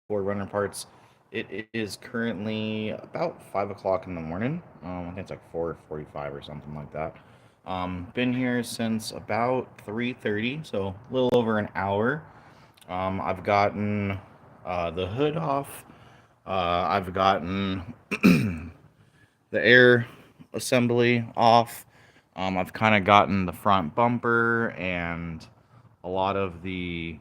4Runner parts. It is currently about 5 o'clock in the morning. I think it's like 4:45 or something like that. Been here since about 3:30, so a little over an hour. I've gotten the hood off. I've gotten the air assembly off. I've kind of gotten the front bumper and a lot of the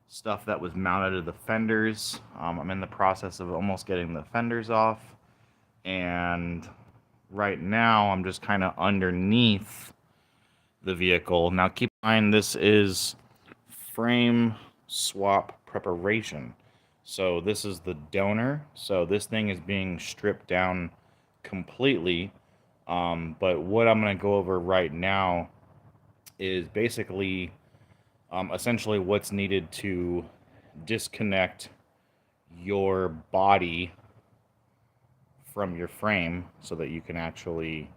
stuff that was mounted to the fenders. I'm in the process of almost getting the fenders off. And right now, I'm just kind of underneath the vehicle. Now, keep in mind, this is frame swap preparation. So, this is the donor. So, this thing is being stripped down completely. But what I'm going to go over right now is basically essentially what's needed to disconnect your body from your frame so that you can actually,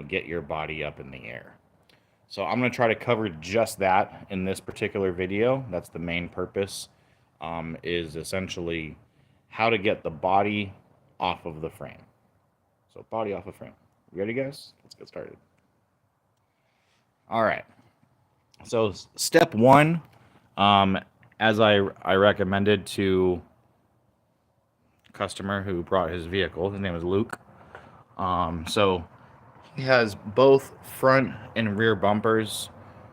get your body up in the air. So I'm going to try to cover just that in this particular video. That's the main purpose, is essentially how to get the body off of the frame. So body off of frame. You ready, guys? Let's get started. All right. So step one, as I recommended to a customer who brought his vehicle, his name is Luke. So he has both front and rear bumpers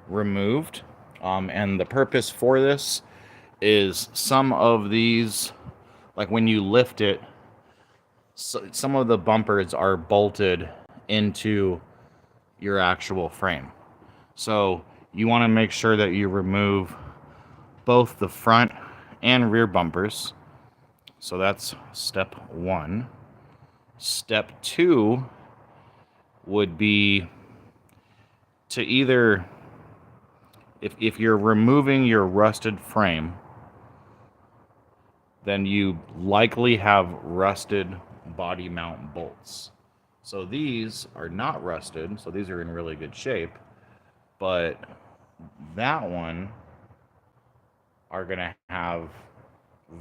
removed. And the purpose for this is some of these, like when you lift it, some of the bumpers are bolted into your actual frame. So you want to make sure that you remove both the front and rear bumpers. So that's step one. Step two would be to either, if you're removing your rusted frame, then you likely have rusted body mount bolts. So these are not rusted, so these are in really good shape, but that one are going to have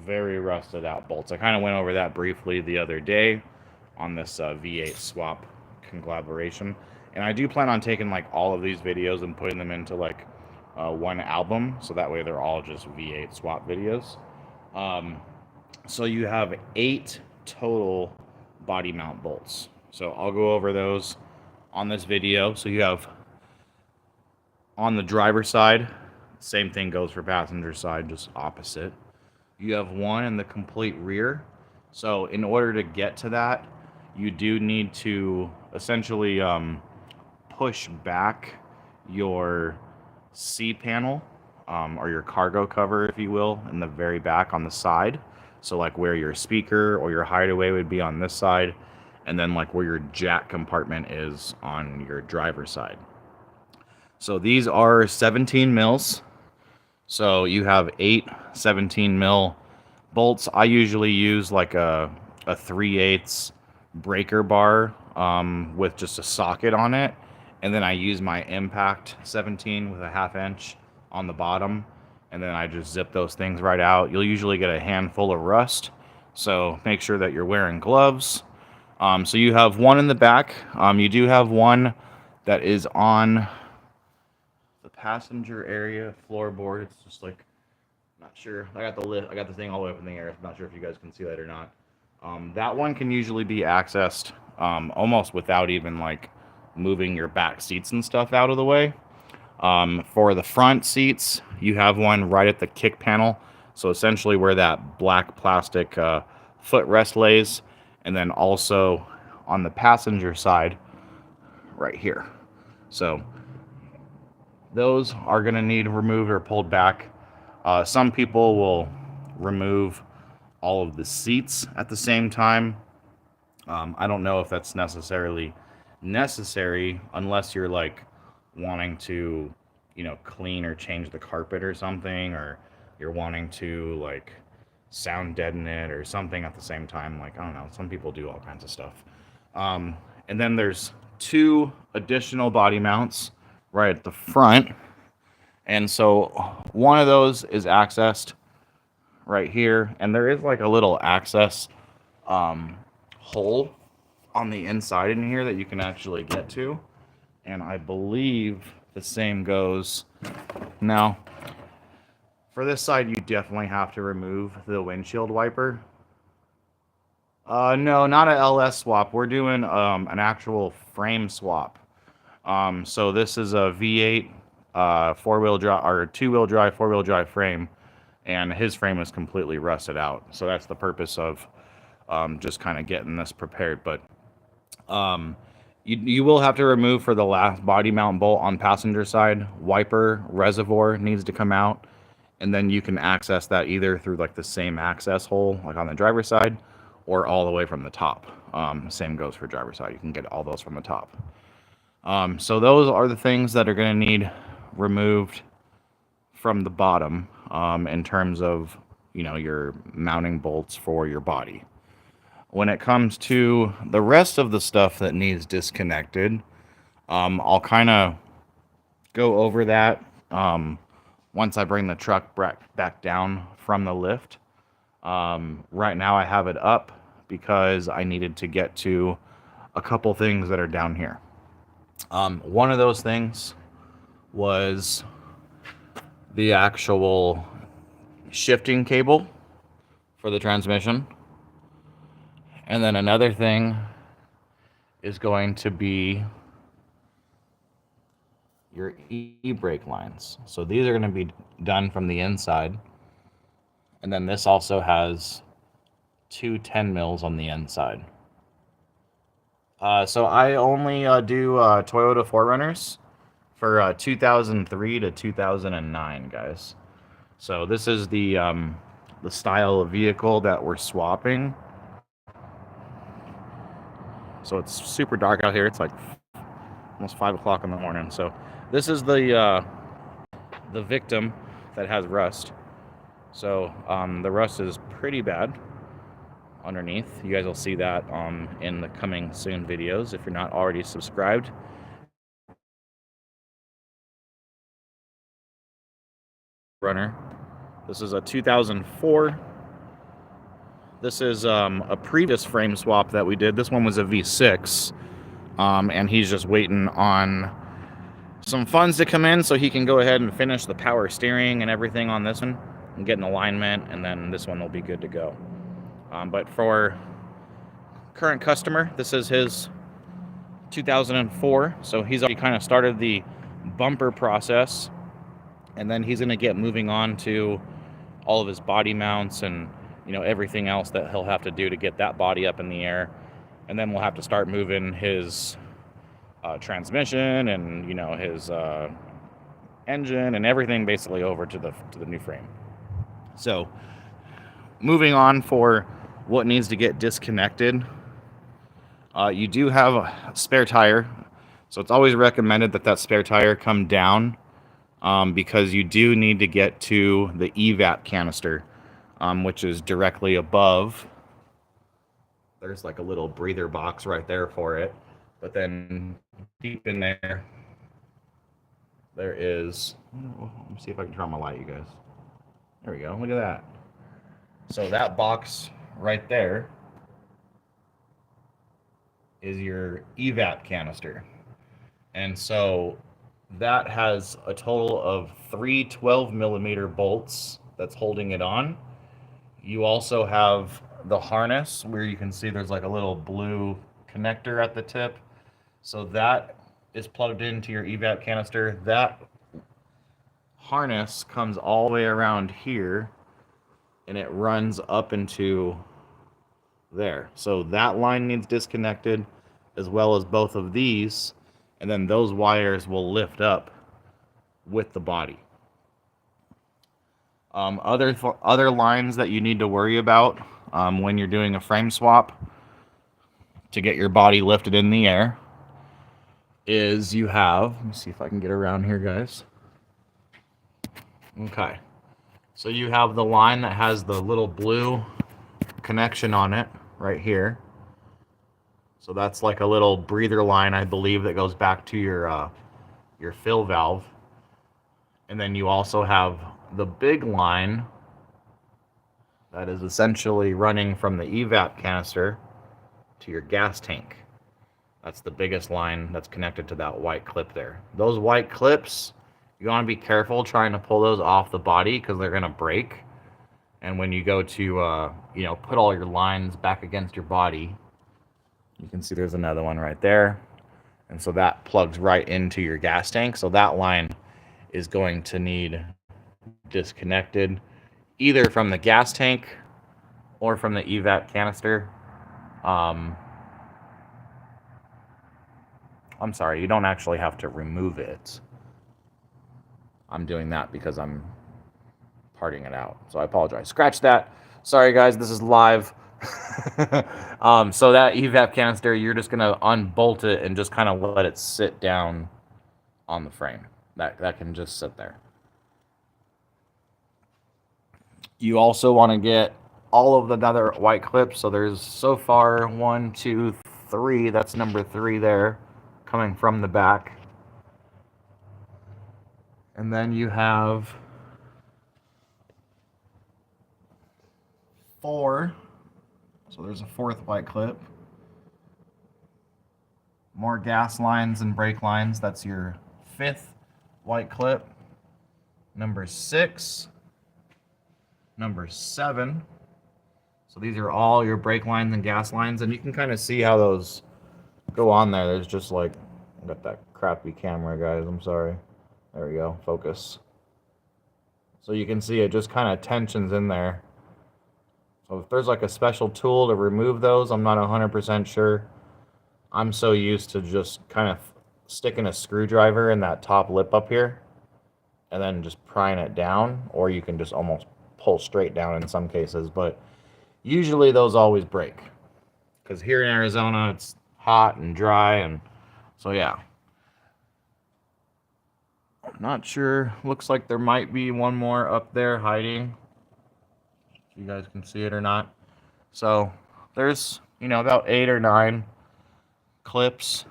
very rusted out bolts. I kind of went over that briefly the other day on this V8 swap collaboration, and I do plan on taking like all of these videos and putting them into like one album, so that way they're all just V8 swap videos. So you have 8 total body mount bolts. So I'll go over those on this video. So you have on the driver's side, same thing goes for passenger side, just opposite. You have one in the complete rear. So in order to get to that, you do need to essentially push back your C panel, or your cargo cover, if you will, in the very back on the side. So like where your speaker or your hideaway would be on this side, and then like where your jack compartment is on your driver's side. So these are 17 mils. So you have 8 17 mil bolts. I usually use like a 3/8 breaker bar with just a socket on it. And then I use my impact 17 with a 1/2 inch on the bottom. And then I just zip those things right out. You'll usually get a handful of rust. So make sure that you're wearing gloves. So you have one in the back. You do have one that is on the passenger area floorboard. It's just like, not sure. I got the thing all the way up in the air. I'm not sure if you guys can see that or not. That one can usually be accessed almost without even like moving your back seats and stuff out of the way. For the front seats, you have one right at the kick panel. So essentially where that black plastic footrest lays, and then also on the passenger side right here. So those are going to need removed or pulled back. Some people will remove all of the seats at the same time. I don't know if that's necessarily necessary unless you're like wanting to, clean or change the carpet or something, or you're wanting to like sound deaden it or something at the same time. Like, I don't know, some people do all kinds of stuff. And then there's 2 additional body mounts right at the front. And so one of those is accessed right here, and there is like a little access hole on the inside in here that you can actually get to, and I believe the same goes now. For this side, you definitely have to remove the windshield wiper. No, not a LS swap. We're doing an actual frame swap. So this is a V8 four-wheel drive or two-wheel drive, four-wheel drive frame, and his frame is completely rusted out. So that's the purpose of just kind of getting this prepared. But you will have to remove for the last body mount bolt on passenger side. Wiper reservoir needs to come out, and then you can access that either through like the same access hole, like on the driver's side, or all the way from the top. Same goes for driver's side. You can get all those from the top. So those are the things that are going to need removed from the bottom in terms of, you know, your mounting bolts for your body. When it comes to the rest of the stuff that needs disconnected, I'll kind of go over that once I bring the truck back down from the lift. Right now I have it up because I needed to get to a couple things that are down here. One of those things was the actual shifting cable for the transmission. And then another thing is going to be your e-brake lines. So these are going to be done from the inside. And then this also has two 10 mils on the inside. So I only do Toyota 4Runners for 2003 to 2009, guys. So this is the style of vehicle that we're swapping. So it's super dark out here. It's like almost 5 o'clock in the morning. So this is the victim that has rust. So the rust is pretty bad underneath. You guys will see that in the coming soon videos if you're not already subscribed. Runner. This is a 2004. This is a previous frame swap that we did. This one was a V6, and he's just waiting on some funds to come in so he can go ahead and finish the power steering and everything on this one and get an alignment, and then this one will be good to go. But for current customer, this is his 2004, so he's already kind of started the bumper process, and then he's going to get moving on to all of his body mounts and, you know, everything else that he'll have to do to get that body up in the air. And then we'll have to start moving his transmission and, you know, his engine and everything basically over to the new frame. So moving on for what needs to get disconnected, you do have a spare tire, so it's always recommended that that spare tire come down because you do need to get to the Evap canister, which is directly above. There's like a little breather box right there for it, but then deep in there is, let me see if I can turn on my light, you guys. There we go, look at that. So that box right there is your Evap canister. And so that has a total of 3 12mm bolts that's holding it on. You also have the harness where you can see there's like a little blue connector at the tip. So that is plugged into your Evap canister. That harness comes all the way around here and it runs up into there. So that line needs disconnected as well as both of these, and then those wires will lift up with the body. Other lines that you need to worry about when you're doing a frame swap to get your body lifted in the air is you have, let me see if I can get around here, guys. Okay, so you have the line that has the little blue connection on it right here. So that's like a little breather line, I believe, that goes back to your fill valve. And then you also have the big line that is essentially running from the evap canister to your gas tank. That's the biggest line that's connected to that white clip there. Those white clips, you want to be careful trying to pull those off the body because they're going to break. And when you go to, put all your lines back against your body, you can see there's another one right there. And so that plugs right into your gas tank. So that line is going to need disconnected either from the gas tank or from the evap canister. I'm sorry, you don't actually have to remove it. I'm doing that because I'm parting it out. So I apologize. Scratch that. Sorry, guys, this is live. So that evap canister, you're just going to unbolt it and just kind of let it sit down on the frame. That can just sit there. You also want to get all of the other white clips. So there's so far 1, 2, 3. That's number 3 there, coming from the back. And then you have 4. So there's a 4th white clip. More gas lines and brake lines. That's your 5th white clip. Number 6. Number 7. So these are all your brake lines and gas lines, and you can kind of see how those go on there. There's just like, I got that crappy camera, guys. I'm sorry. There we go. Focus. So you can see it just kind of tensions in there. So if there's like a special tool to remove those, I'm not 100% sure. I'm so used to just kind of sticking a screwdriver in that top lip up here and then just prying it down, or you can just almost pull straight down in some cases, but usually those always break because here in Arizona it's hot and dry, and so yeah. I'm not sure. Looks like there might be one more up there hiding. If you guys can see it or not. So there's, about 8 or 9 clips.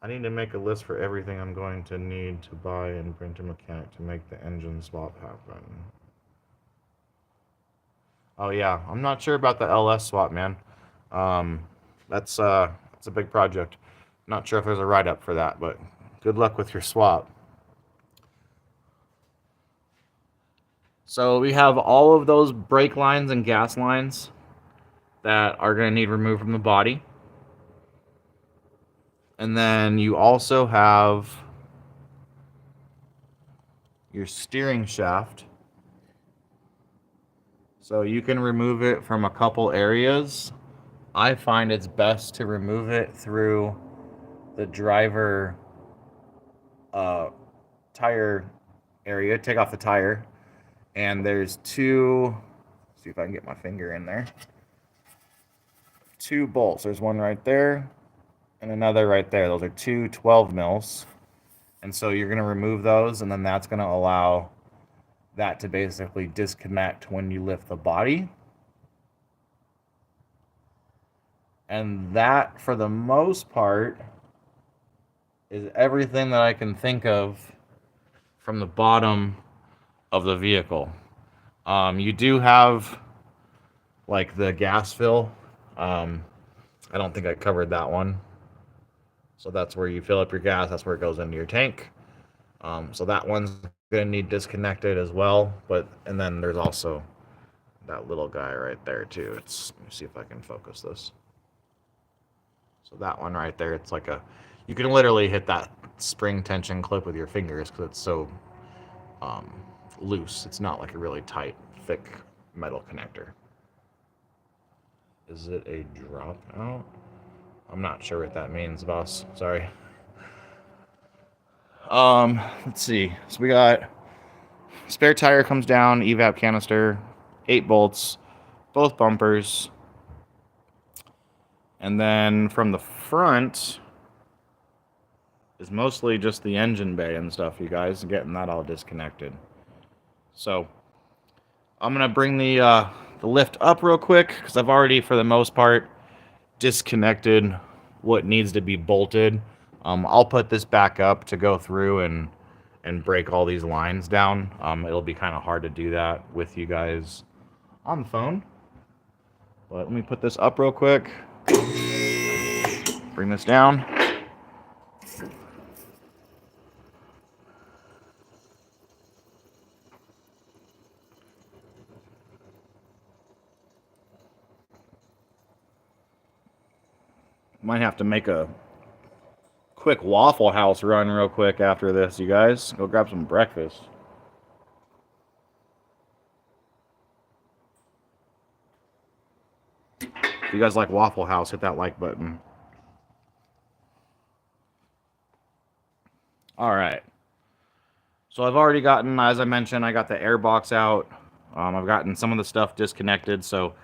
I need to make a list for everything I'm going to need to buy and bring to mechanic to make the engine swap happen. Oh yeah, I'm not sure about the LS swap, man. That's a big project. Not sure if there's a write-up for that, but good luck with your swap. So we have all of those brake lines and gas lines that are going to need removed from the body. And then you also have your steering shaft. So you can remove it from a couple areas. I find it's best to remove it through the driver tire area. Take off the tire. And there's 2, see if I can get my finger in there. 2 bolts. There's one right there and another right there. Those are 2 12 mils. And so you're going to remove those, and then that's going to allow that to basically disconnect when you lift the body. And that, for the most part, is everything that I can think of from the bottom of the vehicle. You do have like the gas fill. I don't think I covered that one. So that's where you fill up your gas. That's where it goes into your tank. So that one's going to need disconnected as well. And then there's also that little guy right there too. Let me see if I can focus this. So that one right there, it's like you can literally hit that spring tension clip with your fingers because it's so loose. It's not like a really tight, thick metal connector. Is it a dropout? I'm not sure what that means, boss. Sorry. Let's see. So we got spare tire comes down, evap canister, 8 bolts, both bumpers. And then from the front is mostly just the engine bay and stuff, you guys, getting that all disconnected. So I'm going to bring the lift up real quick because I've already, for the most part, disconnected what needs to be bolted. I'll put this back up to go through and and break all these lines down. It'll be kind of hard to do that with you guys on the phone. But let me put this up real quick. Bring this down. Might have to make a quick Waffle House run real quick after this, you guys. Go grab some breakfast. If you guys like Waffle House, hit that like button. All right. So I've already gotten, as I mentioned, I got the air box out. I've gotten some of the stuff disconnected. So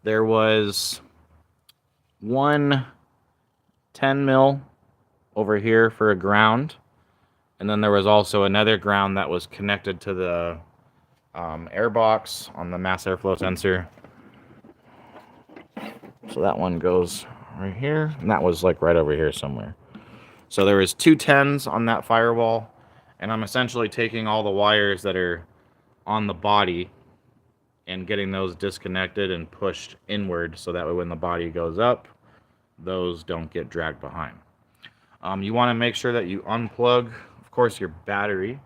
there was one 10 mil over here for a ground. And then there was also another ground that was connected to the air box on the mass airflow sensor. So that one goes right here, and that was like right over here somewhere. So there was two 10s on that firewall, and I'm essentially taking all the wires that are on the body and getting those disconnected and pushed inward, so that way when the body goes up, those don't get dragged behind. You want to make sure that you unplug, of course, your battery.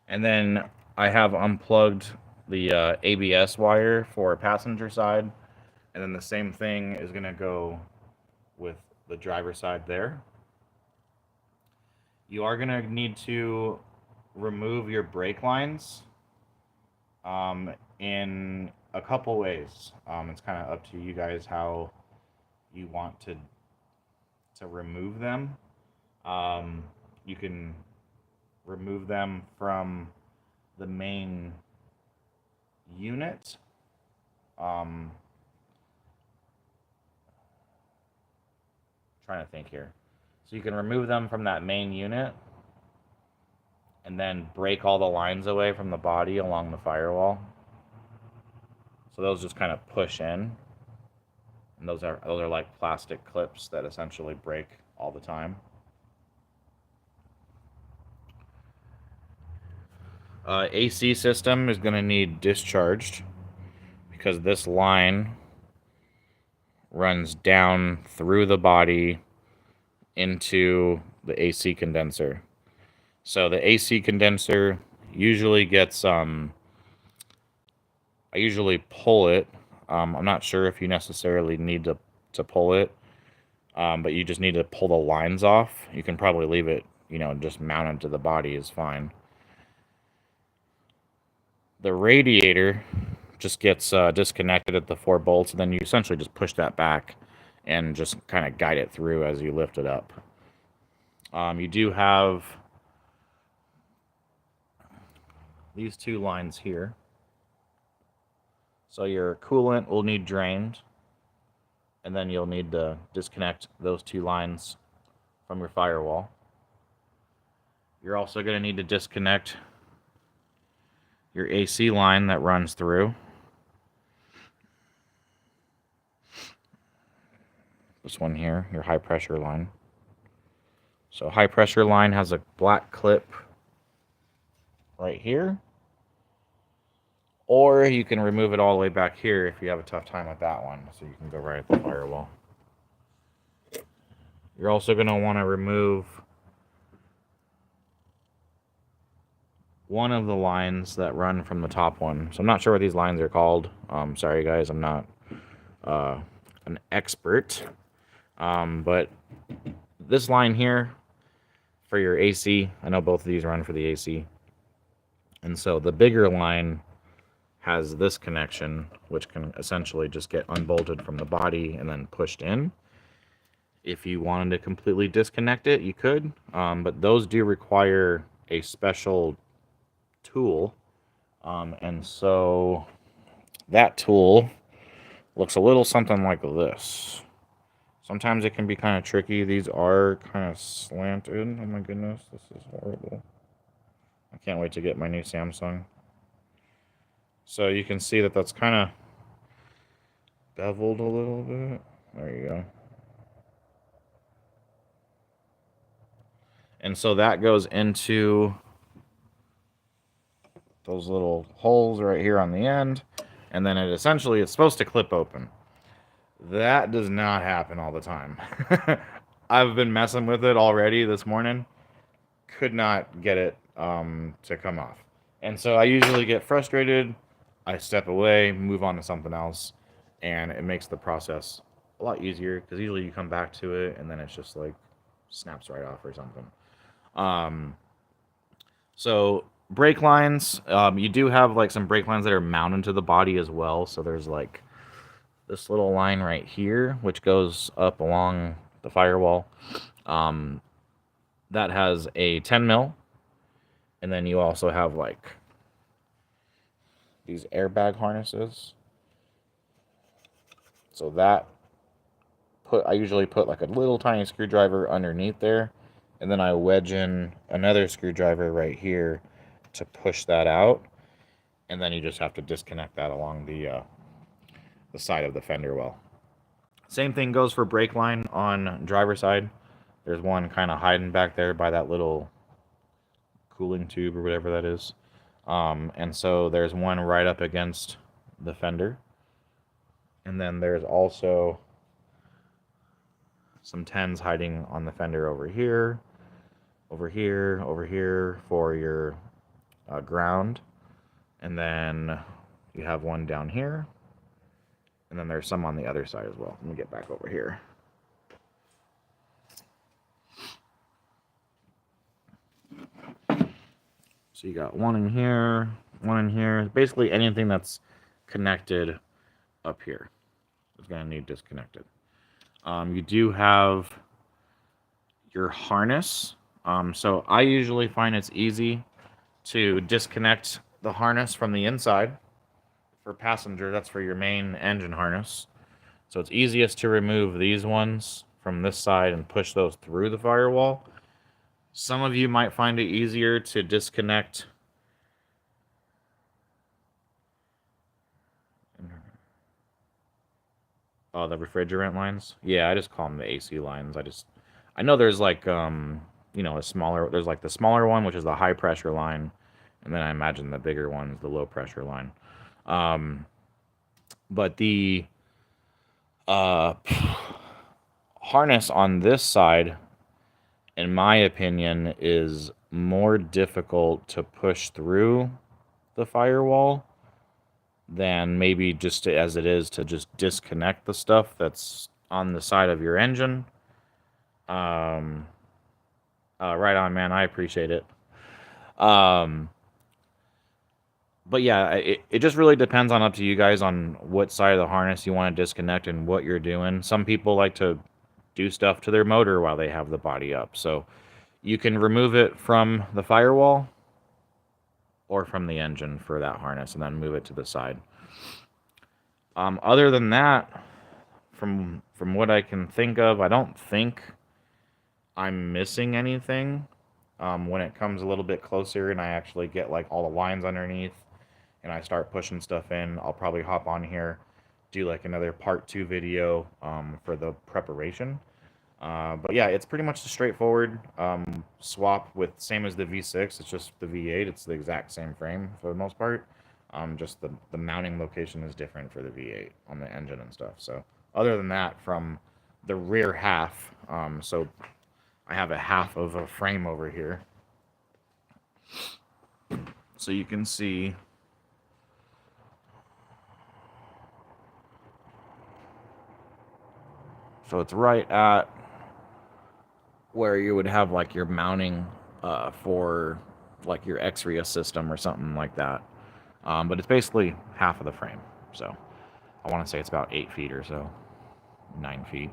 And then I have unplugged the ABS wire for passenger side. And then the same thing is going to go with the driver side there. You are going to need to remove your brake lines in a couple ways. It's kind of up to you guys how you want to remove them. You can remove them from the main unit. Trying to think here. So you can remove them from that main unit and then break all the lines away from the body along the firewall. So those just kind of push in. And those are like plastic clips that essentially break all the time. AC system is going to need discharged because this line runs down through the body into the AC condenser. So the AC condenser usually gets, I usually pull it. I'm not sure if you necessarily need to pull it, but you just need to pull the lines off. You can probably leave it, just mounted to the body is fine. The radiator just gets disconnected at the 4 bolts, and then you essentially just push that back and just kind of guide it through as you lift it up. You do have these two lines here. So your coolant will need drained, and then you'll need to disconnect those two lines from your firewall. You're also going to need to disconnect your AC line that runs through. This one here, your high pressure line. So high pressure line has a black clip right here. Or you can remove it all the way back here if you have a tough time with that one. So you can go right at the firewall. You're also going to want to remove one of the lines that run from the top one. So I'm not sure what these lines are called. Sorry guys, I'm not an expert. But this line here for your AC, I know both of these run for the AC. And so the bigger line has this connection, which can essentially just get unbolted from the body and then pushed in. If you wanted to completely disconnect it, you could. But those do require a special tool. And so that tool looks a little something like this. Sometimes it can be kind of tricky. These are kind of slanted. Oh my goodness, this is horrible. I can't wait to get my new Samsung. So you can see that that's kind of beveled a little bit. There you go. And so that goes into those little holes right here on the end, and then it's supposed to clip open. That does not happen all the time. I've been messing with it already this morning. Could not get it to come off. And so I usually get frustrated. I step away, move on to something else, and it makes the process a lot easier because usually you come back to it and then it's just like snaps right off or something. So brake lines, you do have like some brake lines that are mounted to the body as well. So there's like this little line right here, which goes up along the firewall. That has a 10 mil. And then you also have like these airbag harnesses. So that I usually put like a little tiny screwdriver underneath there. And then I wedge in another screwdriver right here to push that out. And then you just have to disconnect that along the side of the fender well. Same thing goes for brake line on driver side. There's one kind of hiding back there by that little cooling tube or whatever that is. And so there's one right up against the fender. And then there's also some 10s hiding on the fender over here, over here, over here for your ground. And then you have one down here. And then there's some on the other side as well. Let me get back over here. So you got one in here, one in here. Basically anything that's connected up here is going to need disconnected. You do have your harness. So I usually find it's easy to disconnect the harness from the inside. For passenger, that's for your main engine harness. So it's easiest to remove these ones from this side and push those through the firewall. Some of you might find it easier to disconnect the refrigerant lines. Yeah, I just call them the AC lines. I know there's like there's like the smaller one, which is the high pressure line, and then I imagine the bigger one is the low pressure line. But the harness on this side, in my opinion, is more difficult to push through the firewall than maybe just as it is to just disconnect the stuff that's on the side of your engine. Right on, man. I appreciate it. But yeah, it just really depends on up to you guys on what side of the harness you want to disconnect and what you're doing. Some people like to do stuff to their motor while they have the body up. So you can remove it from the firewall or from the engine for that harness and then move it to the side. Other than that, from what I can think of, I don't think I'm missing anything. When it comes a little bit closer and I actually get like all the lines underneath and I start pushing stuff in, I'll probably hop on here, do like another part 2 video for the preparation. But yeah, it's pretty much a straightforward swap with same as the V6. It's just the V8. It's the exact same frame for the most part. Just the mounting location is different for the V8 on the engine and stuff. So other than that, from the rear half, so I have a half of a frame over here. So you can see so it's right at where you would have like your mounting for like your X-ray system or something like that. But it's basically half of the frame. So I want to say it's about 8 feet or so, 9 feet.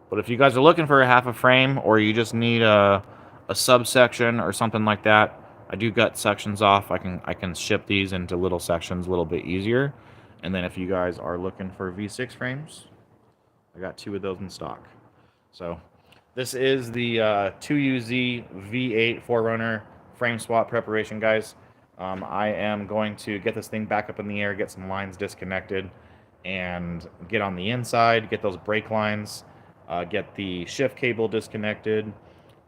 But if you guys are looking for a half a frame or you just need a subsection or something like that, I do gut sections off. I can ship these into little sections a little bit easier. And then if you guys are looking for V6 frames, I got 2 of those in stock. So this is the 2UZ V8 4Runner frame swap preparation, guys. I am going to get this thing back up in the air, get some lines disconnected, and get on the inside, get those brake lines get the shift cable disconnected,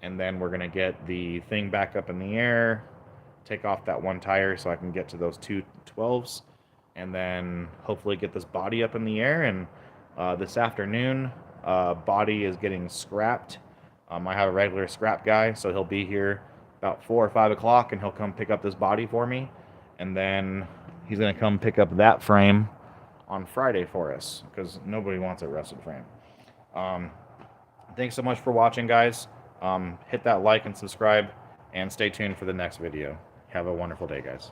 and then we're going to get the thing back up in the air, take off that one tire so I can get to those two 12s, and then hopefully get this body up in the air. And this afternoon, body is getting scrapped. I have a regular scrap guy, so he'll be here about 4 or 5 o'clock, and he'll come pick up this body for me, and then he's going to come pick up that frame on Friday for us, because nobody wants a rusted frame. Thanks so much for watching, guys. Hit that like and subscribe, and stay tuned for the next video. Have a wonderful day, guys.